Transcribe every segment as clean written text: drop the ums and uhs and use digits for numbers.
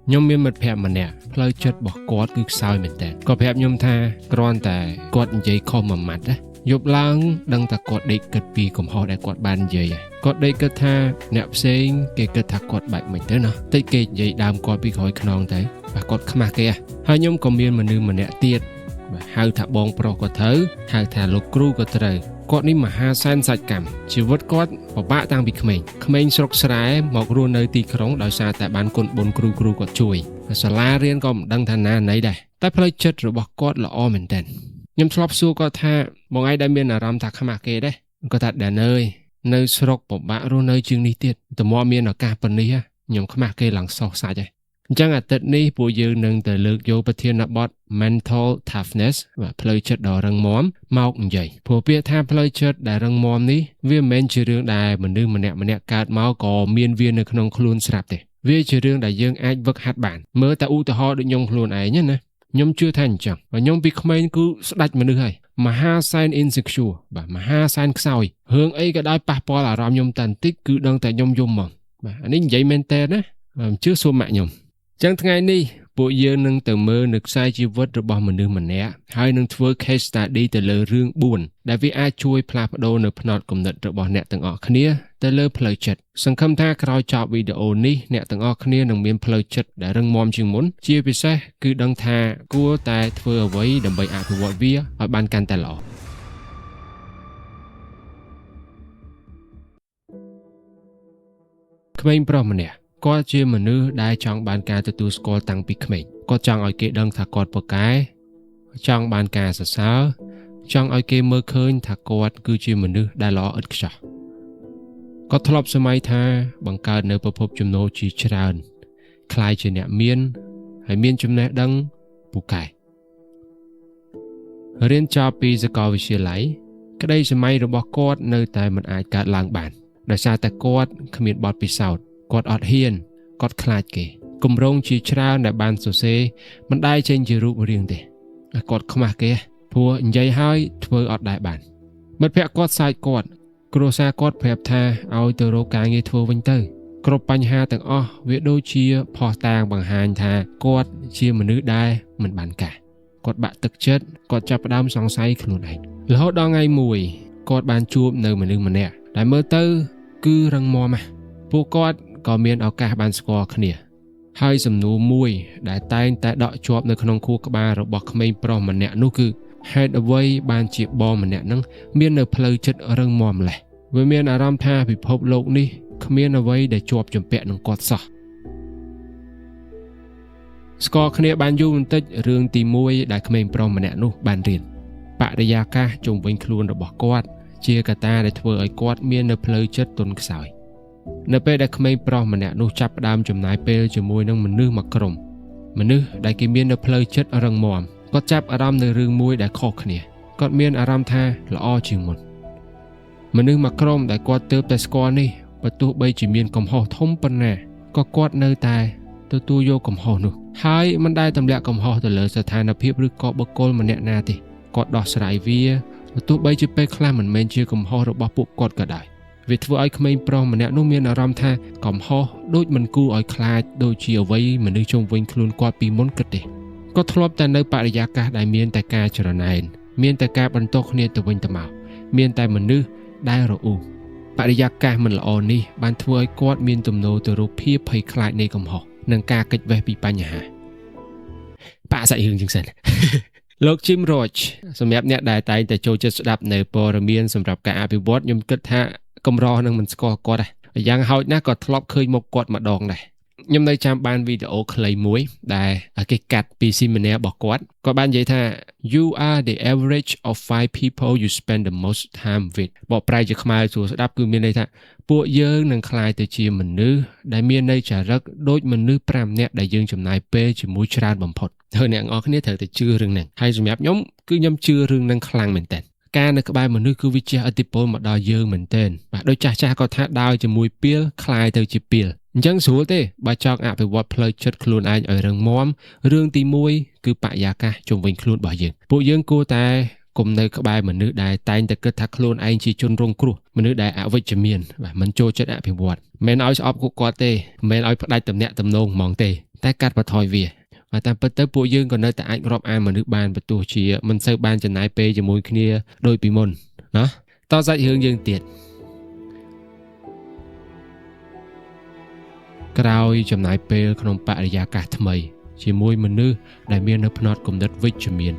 ខ្ញុំមានមិត្តភក្តិម្នាក់ផ្លូវចិត្តរបស់គាត់គឺខ្សោយមែនតើគាត់ប្រាប់ខ្ញុំថាគ្រាន់តែគាត់និយាយខុសមួយម៉ាត់ណាយប់ឡើងដឹងតែគាត់ដេកគិតពីកំហុសដែលគាត់បាននិយាយគាត់ដេកគិតថាអ្នកផ្សេងគេគិតថាគាត់បែកមិនទៅណាតិចគេនិយាយដើមគាត់ពីក្រោយខ្នងទៅបាទគាត់ខ្មាស់គេហើយខ្ញុំក៏មានមនុស្សម្នាក់ទៀតបាទហៅថាបងប្រុសក៏ត្រូវហៅថាលោកគ្រូក៏ត្រូវគាត់នេះមហាសែនសាច់កម្មជីវិតគាត់ពិបាកតាំងពីក្មេងស្រុកស្រែមករស់នៅទីក្រុងដោយសារតែបានគុណបុណ្យគ្រូគាត់ជួយសាលារៀនក៏មិនដឹងថាណាណីដែរតែផ្លូវចិត្តរបស់គាត់ល្អមែនទែនខ្ញុំធ្លាប់សួរគាត់ថាបងឯងដែលមានអារម្មណ៍ថាខ្មាស់គេដែរគាត់ថាដែរអើយនៅស្រុកពិបាករស់នៅជាងនេះទៀតតើមកមានឱកាសប៉ុណ្នេះខ្ញុំខ្មាស់គេឡើងសោះសាច់ហើយអញ្ចឹងអាទិត្យនេះពួកយើងនឹងទៅលើកយកប្រធានបទ mental toughness ផ្លូវចិត្តដ៏រឹងមាំមកនិយាយព្រោះពាក្យថាផ្លូវចិត្តដែលរឹងមាំនេះវាមិនមែនជារឿងដែលមនុស្សម្នាក់កើតមកក៏មានវានៅក្នុងខ្លួនស្រាប់ទេវាជារឿងដែលយើងអាចវឹកហាត់បានមើលតែឧទាហរណ៍ដូចខ្ញុំខ្លួនឯងណាខ្ញុំជឿថាអញ្ចឹងខ្ញុំពីក្មេងគឺស្ដាច់មនុស្សហើយមហាសែន insecure បាទមហាសែនខ្សោយរឿងអីក៏ដោយប៉ះពាល់អារម្មណ៍ខ្ញុំតែបន្តិចគឺដឹងតែខ្ញុំយំហ្មងបាទអានេះនិយាយមែនតើណាមិនជឿសួរម៉ាក់ខ្ញុំចឹងថ្ងៃនេះពួកយើងនឹងទៅមើលនៅខ្សែជីវិតរបស់មនុស្សម្នាក់ហើយនឹងធ្វើ case study ទៅលើរឿង4ដែលវាអាចជួយផ្លាស់ប្ដូរនៅផ្នត់គំនិតរបស់អ្នកទាំងអស់គ្នាទៅលើផ្លូវចិត្តសង្ឃឹមថាក្រោយចប់វីដេអូនេះអ្នកទាំងអស់គ្នានឹងមានផ្លូវចិត្តដែលរឹងមាំជាងមុនជាពិសេសគឺដឹងថាគួរតែធ្វើអ្វីដើម្បីអភិវឌ្ឍវាឲ្យបានកាន់តែល្អក្មេងប្រុសម្នាក់គាត់ជាមនុស្សដែលចង់បានការទទួលស្គាល់តាំងពីក្មេងគាត់ចង់ឲ្យគេដឹងថាគាត់ពូកែចង់បានការសរសើរចង់ឲ្យគេមើលឃើញថាគាត់គឺជាមនុស្សដែលល្អឥតខ្ចោះគាត់ធ្លាប់សម័យថាបង្កើតនៅប្រភពចំណូលជាច្រើនខ្លាយជាអ្នកមានហើយមានចំណេះដឹងពូកែរៀនចប់ពីសាកលវិទ្យាល័យក្តីសម័យរបស់គាត់នៅតែមិនអាចកើតឡើងបានដោយសារតែគាត់គ្មានបទពិសោធន៍គាត់អត់ហ៊ានគាត់ខ្លាចគេគម្រោងជាច្រើនដែលបានសរសេរមិនដែលចេញជារូបរាងទេគាត់ខ្មាស់គេព្រោះនិយាយហើយធ្វើអត់ដែរបានមិត្តភក្តិគាត់សើចគាត់គ្រួសារគាត់ប្រាប់ថាឲ្យទៅរកការងារធ្វើវិញទៅគ្រប់បញ្ហាទាំងអស់វាដូចជាផុសតាងបង្ហាញថាគាត់ជាមនុស្សដែលមិនបានការគាត់បាក់ទឹកចិត្តគាត់ចាប់ផ្ដើមសង្ស័យខ្លួនឯងរហូតដល់ថ្ងៃមួយគាត់បានជួបនៅមនុស្សម្នាក់ដែលមើលទៅគឺរឹងមាំពួកគាត់ក៏មានឱកាសបានស្គាល់គ្នាហើយសំណួរមួយដែលតែងតែដកជាប់នៅក្នុងខួរក្បាលរបស់ក្មេងប្រុសម្នាក់នោះគឺហេតុអ្វីបានជាបងម្នាក់ហ្នឹងមាននៅផ្លូវចិត្តរឹងមាំម្ល៉េះវាមានអារម្មណ៍ថាពិភពលោកនេះគ្មានអ្វីដែលជាប់ជំពាក់នឹងគាត់សោះស្គាល់គ្នាបានយូរបន្តិចរឿងទី1ដែលក្មេងប្រុសម្នាក់នោះបានរៀនបរិយាកាសជុំវិញខ្លួនរបស់គាត់ជាកត្តាដែលធ្វើឲ្យគាត់មាននៅផ្លូវចិត្តទន់ខ្សោយនៅពេលដែលក្មេងប្រុសម្នាក់នោះចាប់ផ្ដើមចំណាយពេលជាមួយនឹងមនុស្សមួយក្រុមមនុស្សដែលគេមាននៅផ្លូវចិត្តរឹងមាំគាត់ចាប់អារម្មណ៍នៅរឿងមួយដែលខុសគ្នាគាត់មានអារម្មណ៍ថាល្អជាងមុនមនុស្សមួយក្រុមដែលគាត់ទើបតែស្គាល់នេះបើទោះបីជាមានកំហុសធំប៉ុណ្ណាក៏គាត់នៅតែទទួលយកកំហុសនោះហើយមិនដែលទម្លាក់កំហុសទៅលើស្ថានភាពឬក៏បុគ្គលម្នាក់ណាទេគាត់ដោះស្រាយវាទោះបីជាពេលខ្លះមិនមែនជាកំហុសរបស់ពួកគាត់ក៏ដោយវាធ្វើឲ្យក្មេងប្រុសម្នាក់នោះមានអារម្មណ៍ថាកំហុសដូចមិនគួរឲ្យខ្លាចដូចជាអ្វីមនុស្សជុំវិញខ្លួនគាត់ពីមុនគិតទេគាត់ធ្លាប់តែនៅបរិយាកាសដែលមានតែការច្រណែនមានតែការបន្តគ្នាទៅវិញទៅមកមានតែមនុស្សដែលរអ៊ូបរិយាកាសមិនល្អនេះបានធ្វើឲ្យគាត់មានទំនោរទៅរកភាពភ័យខ្លាចនៃកំហុសនិងការគេចវេះពីបញ្ហាបាក់សាច់រឿងជាងសិនលោក Jim Rohn សម្រាប់អ្នកដែលតែងតែចូលចិត្តស្ដាប់នៅព័ត៌មានសម្រាប់ការអភិវឌ្ឍខ្ញុំគិតថាកម្រនឹងមិនស្គាល់គាត់ដែរយ៉ាងហោចណាស់ក៏ធ្លាប់ឃើញមុខគាត់ម្ដងដែរខ្ញុំនៅចាំបានវីដេអូខ្លីមួយដែលគេកាត់ពី seminar របស់គាត់បាននិយាយថា you are the average of 5 people you spend the most time with បកប្រែជាខ្មែរស្រួលស្ដាប់គឺមានន័យថាពួកយើងនឹងក្លាយទៅជាមនុស្សដែលមានន័យចរិតដូចមនុស្ស5នាក់ដែលយើងចំណាយពេលជាមួយច្រើនបំផុតហើយអ្នកទាំងអស់គ្នាត្រូវតែជឿរឿងហ្នឹងហើយសម្រាប់ខ្ញុំគឺខ្ញុំជឿរឿងហ្នឹងខ្លាំងមែនតើការនៅក្បែរមនុស្សគឺវាជះឥទ្ធិពលមកដល់យើងមែនទែនបាទដូចចាស់គាត់ថាដើរជាមួយពីលคล้ายទៅជាពីលអញ្ចឹងស្រួលទេបើចង់អភិវឌ្ឍផ្លូវចិត្តខ្លួនឯងឲ្យរឹងមាំរឿងទី1គឺបរិយាកាសជុំវិញខ្លួនរបស់យើងពួកយើងគួរតែគុំនៅក្បែរមនុស្សដែលតែងតែគិតថាខ្លួនឯងជាជនរងគ្រោះមនុស្សដែលអវិជ្ជមានបាទមិនចូលចិត្តអភិវឌ្ឍមិនឲ្យស្អប់គាត់ទេមិនឲ្យផ្ដាច់តំណែងតំណងហ្មងទេ តែកាត់បន្ថយវាហើយតាមពិតទៅពួកយើងក៏នៅតែអាចរាប់អានមនុស្សបានបើទោះជាមិនសូវបានចំណាយពេលជាមួយគ្នាដូចពីមុនណាតសាច់រឿងយើងទៀតក្រោយចំណាយពេលក្នុងបរិយាកាសថ្មីជាមួយមនុស្សដែលមាននៅផ្នត់គំនិតវិជ្ជមាន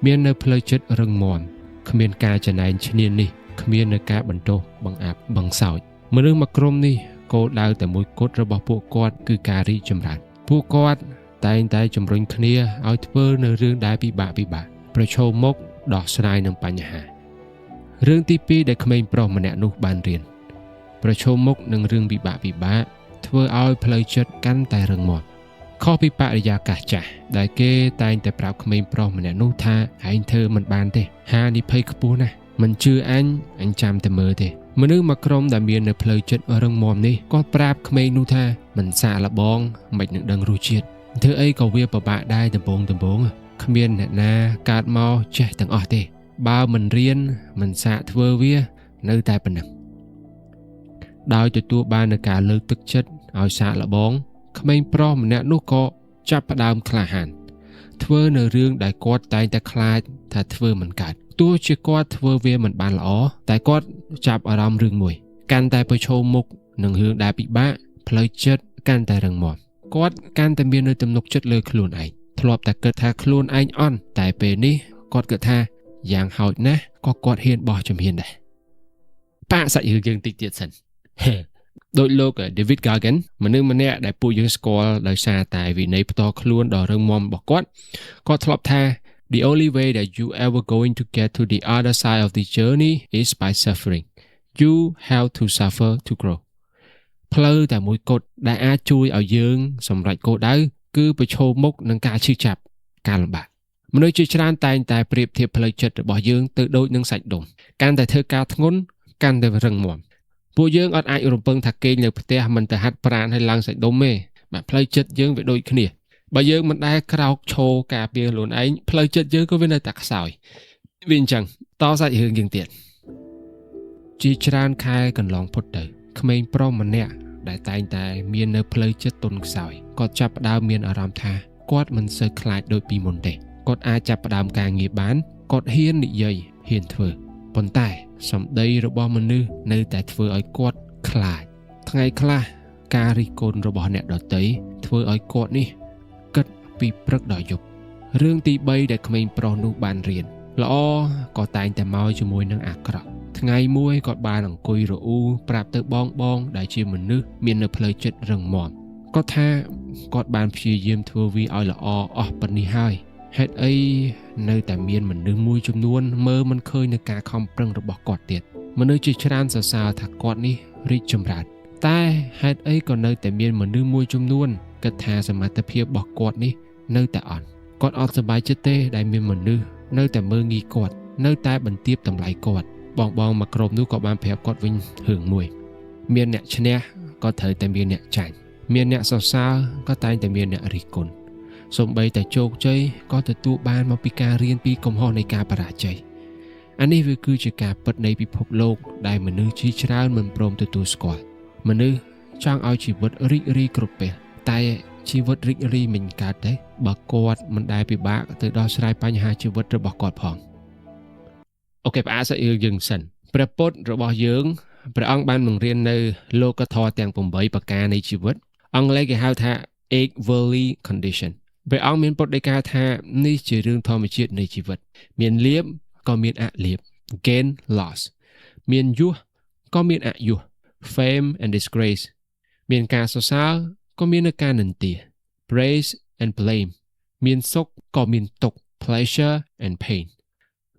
មាននៅផ្លូវចិត្តរឹងមាំគ្មានការចំណែនឈ្នានីសគ្មាននៅការបន្ទោសបង្អាប់បង្សោចមនុស្សមួយក្រុមនេះគោលដៅតែមួយគត់របស់ពួកគាត់គឺការរីកចម្រើនពួកគាត់តែងតែជំរុញគ្នាឲ្យធ្វើនៅរឿងដែលពិបាកប្រឈមមុខដោះស្រាយនឹងបញ្ហារឿងទី2ដែលក្មេងប្រុសម្នាក់នោះបានរៀនប្រឈមមុខនឹងរឿងពិបាកធ្វើឲ្យផ្លូវចិត្តកាន់តែរឹងមាំខុសពីបរិយាកាសចាស់ដែលគេតែងតែប្រាប់ក្មេងប្រុសម្នាក់នោះថាឯងធ្វើមិនបានទេហានិភ័យខ្ពស់ណាស់មិនជឿអញចាំតែមើលទេមនុស្សមួយក្រុមដែលមាននៅផ្លូវចិត្តរឹងមាំនេះក៏ប្រាប់ក្មេងនោះថាមិនសាកល្បងមិននឹងដឹងរសជាតិធ្វើអីក៏វាពិបាកដែរដំបូងគ្មានអ្នកណាកើតមកចេះទាំងអស់ទេបើមិនរៀនមិនសាកធ្វើវានៅតែប៉ុណ្ណឹងដោយទទួលបាននូវការលើកទឹកចិត្តឲ្យសាកល្បងក្មេងប្រុសម្នាក់នោះក៏ចាប់ផ្ដើមក្លាហានធ្វើនៅរឿងដែលគាត់តែងតែខ្លាចថាធ្វើមិនកើតទោះជាគាត់ធ្វើវាមិនបានល្អតែគាត់ចាប់អារម្មណ៍រឿងមួយកាន់តែប្រឈមមុខនឹងរឿងដែលពិបាកផ្លូវចិត្តកាន់តែរឹងមាំគាត់កាន់តែមាននៅទំនុកចិត្តលើខ្លួនឯងធ្លាប់តែគិតថាខ្លួនឯងអន់តែពេលនេះគាត់គិតថាយ៉ាងហោចណាស់ក៏គាត់ហ៊ានបោះជំហានដែរប៉ាសាច់រឿងយើងតិចទៀតសិនដោយលោក David Goggins មនុស្សម្នាក់ដែលពួកយើងស្គាល់ដោយសារតែវិន័យផ្ទាល់ខ្លួនដ៏រឹងមាំរបស់គាត់ធ្លាប់ថា The only way that you ever going to get to the other side of the journey is by suffering. You have to suffer to grow. ផ្លូវតែមួយគត់ដែលអាចជួយឲ្យយើងសម្រេចគោលដៅគឺប្រឈមមុខនឹងការឈឺចាប់ការលំបាកមនុស្សជាច្រើនតែងតែប្រៀបធៀបផ្លូវចិត្តរបស់យើងទៅដូចនឹងសាច់ដុំកាន់តែធ្វើការធ្ងន់កាន់តែរឹងមាំពួកយើងអត់អាចរំពឹងថាគេងនៅផ្ទះមិនទៅហាត់ប្រាណឲ្យឡើងសាច់ដុំទេបាទផ្លូវចិត្តយើងវាដូចគ្នាបើយើងមិនដែលក្រោកឈរការពារខ្លួនឯងផ្លូវចិត្តយើងក៏វានៅតែខ្សោយវាអញ្ចឹងតសាច់រឿងយើងទៀតជាច្រើនខែកន្លងផុតទៅក្មេងប្រុសម្នាក់ដែលតែងតែមាននៅផ្លូវចិត្តទន់ខ្សោយគាត់ចាប់ផ្ដើមមានអារម្មណ៍ថាគាត់មិនសូវខ្លាចដូចពីមុនទេគាត់អាចចាប់ផ្ដើមការងារបានគាត់ហ៊ាននិយាយហ៊ានធ្វើប៉ុន្តែសម្ដីរបស់មនុស្សនៅតែធ្វើឲ្យគាត់ខ្លាចថ្ងៃខ្លះការរិះគន់របស់អ្នកដទៃធ្វើឲ្យគាត់នេះគិតពីព្រឹកដល់យប់រឿងទី3ដែលក្មេងប្រុសនោះបានរៀនល្អក៏តែងតែមកជាមួយនឹងអាក្រក់ថ្ងៃមួយគាត់បានអង្គុយរអ៊ូប្រាប់ទៅបងដែលជាមនុស្សមាននៅផ្លូវចិត្តរឹងមាំគាត់ថាគាត់បានព្យាយាមធ្វើវាឲ្យល្អអស់ប៉ុណ្នេះហើយហេតុអីនៅតែមានមនុស្សមួយចំនួនមើលមិនឃើញនឹងការខំប្រឹងរបស់គាត់ទៀតមនុស្សជាច្រើនសរសើរថាគាត់នេះរីកចម្រើនតែហេតុអីក៏នៅតែមានមនុស្សមួយចំនួនគិតថាសមត្ថភាពរបស់គាត់នេះនៅតែអន់គាត់អត់សប្បាយចិត្តទេដែលមានមនុស្សនៅតែមើលងាយគាត់នៅតែបន្ទាបតម្លៃគាត់បងមកក្រុមនោះក៏បានប្រាប់គាត់វិញរឿងមួយមានអ្នកឈ្នះក៏ត្រូវតែមានអ្នកចាញ់មានអ្នកសរសើរក៏តែងតែមានអ្នករិះគន់សូម្បីតែជោគជ័យក៏ទទួលបានមកពីការរៀនពីកំហុសនៃការបរាជ័យអានេះវាគឺជាការពិតនៃពិភពលោកដែលមនុស្សជាច្រើនមិនព្រមទទួលស្គាល់មនុស្សចង់ឲ្យជីវិតរីករាយគ្រប់ពេលតែជីវិតរីករាយមិនកើតទេបើគាត់មិនដែលពិបាកទៅដោះស្រាយបញ្ហាជីវិតរបស់គាត់ផងអូខេផ្អាកសាច់រឿងយើងសិនព្រះពុទ្ធរបស់យើងព្រះអង្គបានបង្រៀននៅលោកធម៌ទាំង8ប្រការនៃជីវិតអង់គ្លេសគេហៅថា eight worldly condition ព្រះអង្គមានពុទ្ធដីកាថានេះជារឿងធម្មជាតិនៃជីវិតមានលាភក៏មានអលាភ gain loss មានយសក៏មានអយស fame and disgrace មានការសរសើរក៏មានការនិន្ទា praise and blame មានសុខក៏មានទុក្ខ pleasure and pain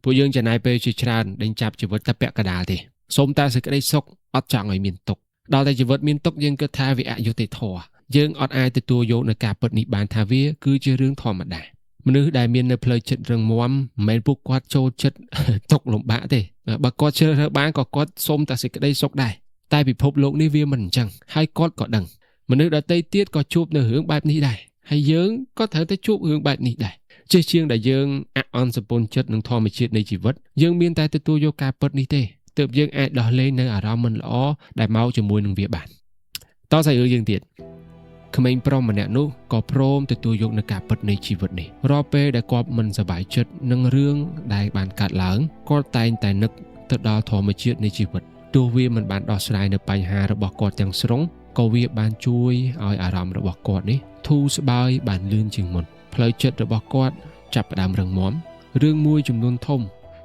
ពួកយើងចំណាយពេលជាច្រើនដេញចាប់ជីវិតតែពាក់កណ្ដាលទេសូមតែសេចក្តីសុខអត់ចង់ឲ្យមានទុក្ខដល់តែជីវិតមានទុក្ខយើងគិតថាវាអយុត្តិធម៌យើងអត់អាចទទួលយកនៅការពិតនេះបានថាវាគឺជារឿងធម្មតាមនុស្សដែលមាននៅផ្លូវចិត្តរឹងមាំមិនមែនពួកគាត់ចូលចិត្តទុក្ខលំបាកទេបើគាត់ជ្រើសរើសបានក៏គាត់សូមតែសេចក្តីសុខដែរតែពិភពលោកនេះវាមិនអញ្ចឹងហើយគាត់ក៏ដឹងមនុស្សដទៃទៀតក៏ជួបនៅរឿងបែបនេះដែរហើយយើងក៏ត្រូវតែជួបរឿងបែបនេះដែរជាជាងដែលយើងអអន់សម្ពន់ចិត្តនឹងធម្មជាតិនៃជីវិតយើងមានតែទទួលយកការពិតនេះទេទើបយើងអាចដោះលែងនៅអារម្មណ៍មិនល្អដែលមកជាមួយនឹងវាបានតោះសាច់រឿងយើងទៀត ក្មេងប្រុសម្នាក់នោះក៏ព្រមទទួលយកនូវការពិតនៃជីវិតនេះរាល់ពេលដែលគាត់មិនសប្បាយចិត្តនឹងរឿងដែលបានកើតឡើងគាត់តែងតែនឹកទៅដល់ធម្មជាតិនៃជីវិតទោះវាមិនបានដោះស្រាយនៅបញ្ហារបស់គាត់ទាំងស្រុងក៏វាបានជួយឲ្យអារម្មណ៍របស់គាត់នេះធូរស្បើយបានលឿនជាងមុនផ្លូវចិត្តរបស់គាត់ចាប់ផ្ដើមរឹងមាំរឿងមួយចំនួនធំ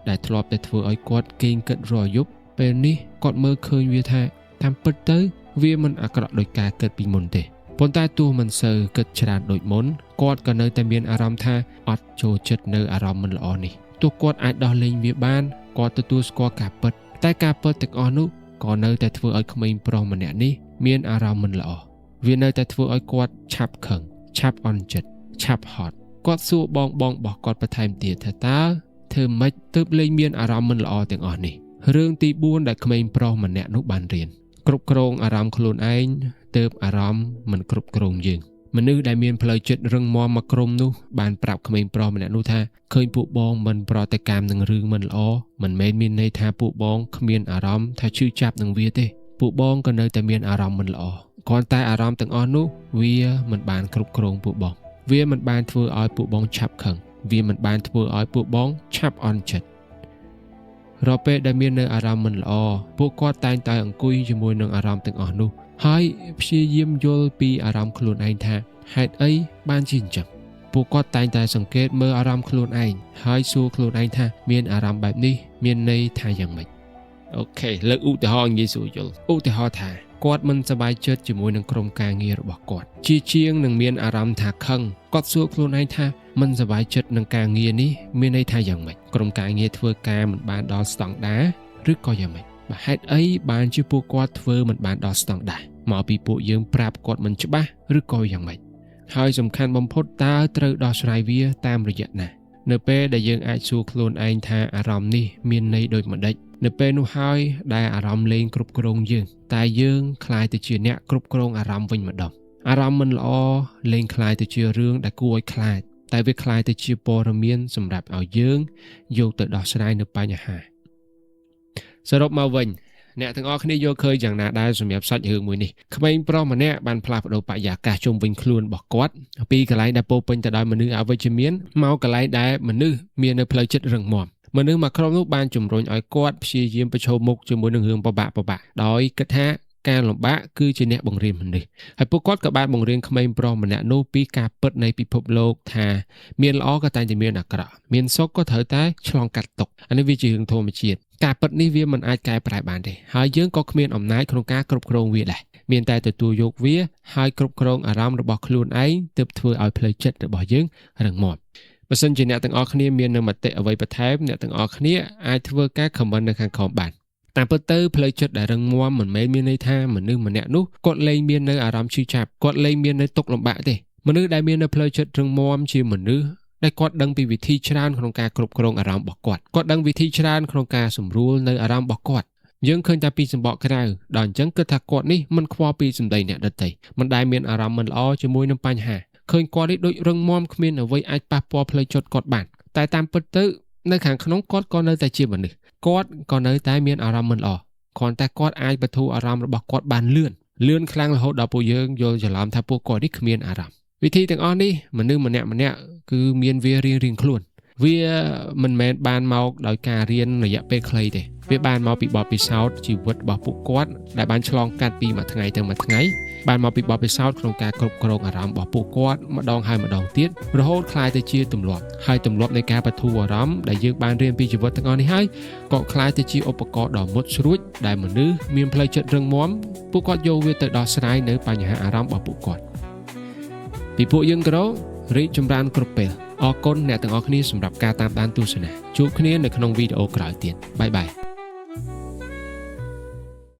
ដែលធ្លាប់តែធ្វើឲ្យគាត់កេងគិតរាល់យប់ពេលនេះគាត់មើលឃើញវាថាតាមពិតទៅវាមិនអាក្រក់ដោយការគិតពីមុនទេប៉ុន្តែទោះមិនសូវគិតច្រើនដូចមុនគាត់ក៏នៅតែមានអារម្មណ៍ថាអត់ចូលចិត្តនៅអារម្មណ៍មិនល្អនេះទោះគាត់អាចដោះលែងវាបានគាត់ទទួលស្គាល់ការពិតតែការពិតទាំងអស់នោះក៏នៅតែធ្វើឲ្យក្មេងប្រុសម្នាក់នេះមានអារម្មណ៍មិនល្អវានៅតែធ្វើឲ្យគាត់ឆាប់ខឹងឆាប់អន់ចិត្តឆាប់ហត់គាត់សួរបងរបស់គាត់បន្ថែមទៀតថាតើធ្វើម៉េចទើបលែងមានអារម្មណ៍មិនល្អទាំងអស់នេះរឿងទី4ដែលក្មេងប្រុសម្នាក់នោះបានរៀនគ្រប់គ្រងអារម្មណ៍ខ្លួនឯងទើបអារម្មណ៍មិនគ្រប់គ្រងយើងមនុស្សដែលមានផ្លូវចិត្តរឹងមាំមកក្រុមនោះបានប្រាប់ក្មេងប្រុសម្នាក់នោះថាឃើញពួកបងមិនប្រតិកម្មនឹងរឿងមិនល្អមិនមែនមានន័យថាពួកបងគ្មានអារម្មណ៍ថាឈឺចាប់នឹងវាទេពួកបងក៏នៅតែមានអារម្មណ៍មិនល្អគ្រាន់តែអារម្មណ៍ទាំងអស់នោះវាមិនបានគ្រប់គ្រងពួកបងវាមិនបានធ្វើឲ្យពួកបងឆាប់ខឹងវាមិនបានធ្វើឲ្យពួកបងឆាប់អន់ចិត្តរាល់ពេលដែលមាននៅអារម្មណ៍មិនល្អពួកគាត់តែងតែអង្គុយជាមួយនឹងអារម្មណ៍ទាំងអស់នោះហើយព្យាយាមយល់ពីអារម្មណ៍ខ្លួនឯងថាហេតុអីបានជាអញ្ចឹងពួកគាត់តែងតែសង្កេតមើលអារម្មណ៍ខ្លួនឯងហើយសួរខ្លួនឯងថាមានអារម្មណ៍បែបនេះមានន័យថាយ៉ាងម៉េចអូខេលើកឧទាហរណ៍ងាយស្រួលយល់ឧទាហរណ៍ថាគាត់មិនសប្បាយចិត្តជាមួយនឹងក្រុមការងាររបស់គាត់ជាងនឹងមានអារម្មណ៍ថាខឹងគាត់សួរខ្លួនឯងថាមិនសប្បាយចិត្តនឹងការងារនេះមានន័យថាយ៉ាងម៉េចក្រុមការងារធ្វើការមិនបានដល់ស្តង់ដារឬក៏យ៉ាងម៉េចបើហេតុអីបានជាពួកគាត់ធ្វើមិនបានដល់ស្តង់ដារមកពីពួកយើងប្រាប់គាត់មិនច្បាស់ឬក៏យ៉ាងម៉េចហើយសំខាន់បំផុតតើត្រូវដោះស្រាយវាតាមរយៈណានៅពេលដែលយើងអាចសួរខ្លួនឯងថាអារម្មណ៍នេះមានន័យដូចម្ដេចនៅពេលនោះហើយដែលអារម្មណ៍លែងគ្រប់គ្រងយើងតែយើងក្លាយទៅជាអ្នកគ្រប់គ្រងអារម្មណ៍វិញម្ដងអារម្មណ៍មិនល្អលែងក្លាយទៅជារឿងដែលគួរឲ្យខ្លាចតែវាក្លាយទៅជាព័ត៌មានសម្រាប់ឲ្យយើងយកទៅដោះស្រាយនៅបញ្ហាសរុបមកវិញអ្នកទាំងអស់គ្នាយល់ឃើញយ៉ាងណាដែរសម្រាប់សាច់រឿងមួយនេះក្មេងប្រុសម្នាក់បានផ្លាស់ប្ដូរបរិយាកាសជុំវិញខ្លួនរបស់គាត់ពីកន្លែងដែលពោពេញទៅដោយមនុស្សអវិជ្ជមានមកកន្លែងដែលមនុស្សមាននៅផ្លូវចិត្តរឹងមាំមនុស្សមួយក្រុមនោះបានជំរុញឲ្យគាត់ព្យាយាមប្រឈមមុខជាមួយនឹងរឿងពិបាកដោយគិតថាការលំបាកគឺជាអ្នកបង្រៀនមនុស្សហើយពួកគាត់ក៏បានបង្រៀនក្មេងប្រុសម្នាក់នោះពីការពិតនៃពិភពលោកថាមានល្អក៏តែងតែមានអាក្រក់មានសុខក៏ត្រូវតែឆ្លងកាត់ទុក្ខអានេះវាជារឿងធម្មជាតិការពិតនេះវាមិនអាចកែប្រែបានទេហើយយើងក៏គ្មានអំណាចក្នុងការគ្រប់គ្រងវាដែរមានតែទទួលយកវាហើយគ្រប់គ្រងអារម្មណ៍របស់ខ្លួនឯងទើបធ្វើឲ្យផ្លូវចិត្តរបស់យើងរឹងមាំបើសិនជាអ្នកទាំងអស់គ្នាមាននៅមតិអ្វីបន្ថែមអ្នកទាំងអស់គ្នាអាចធ្វើការ comment នៅខាងក្រោមបានតាមពិតទៅផ្លូវចិត្តដែលរឹងមាំមិនមែនមានន័យថាមនុស្សម្នាក់នោះគាត់លែងមាននៅអារម្មណ៍ឈឺចាប់គាត់លែងមាននៅទុក្ខលំបាកទេមនុស្សដែលមាននៅផ្លូវចិត្តរឹងមាំជាមនុស្សដែលគាត់ដឹងពីវិធីច្រើនក្នុងការគ្រប់គ្រងអារម្មណ៍របស់គាត់ដឹងវិធីច្រើនក្នុងការសម្រួលនៅអារម្មណ៍របស់គាត់យើងឃើញតែពីសម្បកក្រៅដល់អញ្ចឹងគិតថាគាត់នេះមិនខ្វល់ពីសម្ដីអ្នកដទៃមិនដែលមានអារម្មណ៍មិនល្អជាមួយនឹងបញ្ហាឃើញគាត់នេះដូចរឹងមាំគ្មានអ្វីអាចប៉ះពាល់ផ្លូវចិត្តគាត់បានតែតាមពិតទៅនៅខាងក្នុងគាត់ក៏នៅតែជាមនុស្សគាត់ក៏នៅតែមានអារម្មណ៍មិនល្អគ្រាន់តែគាត់អាចបន្ធូរអារម្មណ៍របស់គាត់បានលឿនខ្លាំងរហូតដល់ពួកយើងយល់ច្រឡំថាពួកគាត់នេះគ្មានអារម្មណ៍វិធីទាំងអស់នេះមនុស្សម្នាក់គឺមានវារៀងខ្លួនវាមិនមែនបានមកដោយការរៀនរយៈពេលខ្លីទេវាបានមកពីបទពិសោធន៍ជីវិតរបស់ពួកគាត់ដែលបានឆ្លងកាត់ពីមួយថ្ងៃទៅមួយថ្ងៃបានមកពីបទពិសោធន៍ក្នុងការគ្រប់គ្រងអារម្មណ៍របស់ពួកគាត់ម្ដងហើយម្ដងទៀតរហូតคล้ายទៅជាទម្លាប់ហើយទម្លាប់នៃការបន្ធូរអារម្មណ៍ដែលយើងបានរៀនពីជីវិតទាំងអស់នេះហើយក៏คล้ายទៅជាឧបករណ៍ដ៏មុតស្រួចដែលមនុស្សមានផ្លូវចិត្តរឹងមាំពួកគាត់យកវាទៅដោះស្រាយនៅបញ្ហាអារម្មណ៍របស់ពួកគាត់ពីពួកយើងក៏រីកចម្រើនគ្រប់ពេលអរគុណអ្នកទាំងអស់គ្នាសម្រាប់ការតាមដានទស្សនាជួបគ្នានៅក្នុងវីដេអូក្រោយទៀតបាយបាយ